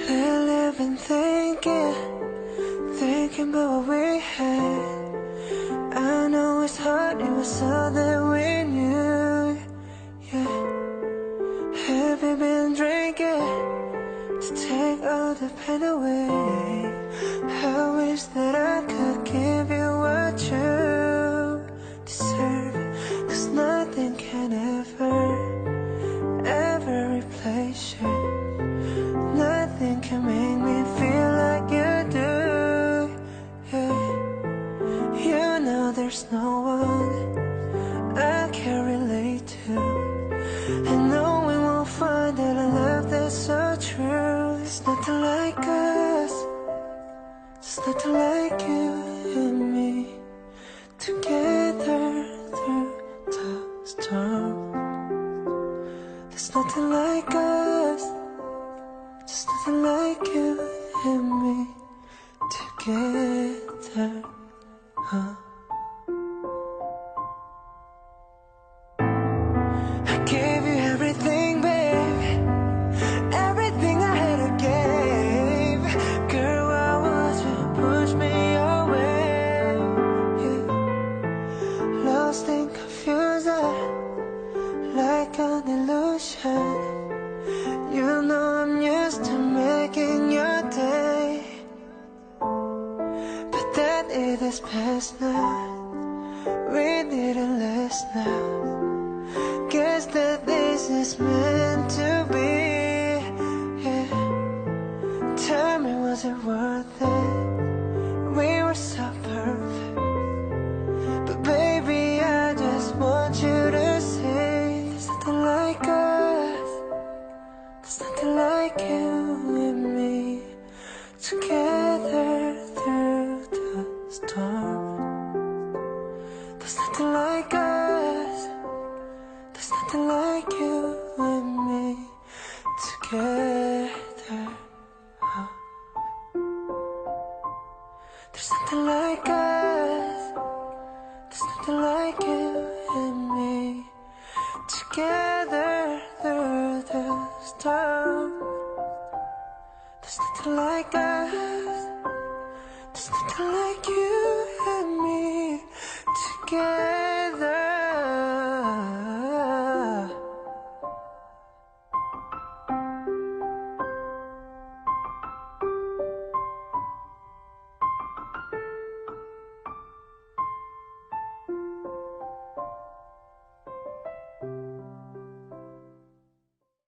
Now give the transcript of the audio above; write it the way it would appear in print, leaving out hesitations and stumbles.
Lately I've been thinking about what we had. I know it's hard, it was all that we knew. Yeah, have you been drinking to take all the pain away? I wish that I could give you what you deserve, 'cause nothing can ever replace you. Nothing can make me feel like you do. Yeah, you know there's no one I can relate to, and no one will find that a love that's so true. There's nothing like us, there's nothing like you and me, together through the storm. There's nothing like us, there's nothing like you and me, together. I gave you everything, babe, everything I had to give. Girl, why would you push me away? Yeah. Lost and confused, like an illusion. You know I'm used to making your day, but that it is past now. We didn't last now. Guess that this is meant to be. Yeah. Tell me, was it worth it? We were so perfect, but baby, I just want you to see there's nothing like us, there's nothing like you and me, together through the storm. There's nothing like us, there's nothing like you and me, together. There's nothing like us, there's nothing like you and me, together through the storm. There's nothing like us, there's nothing like you and me, together.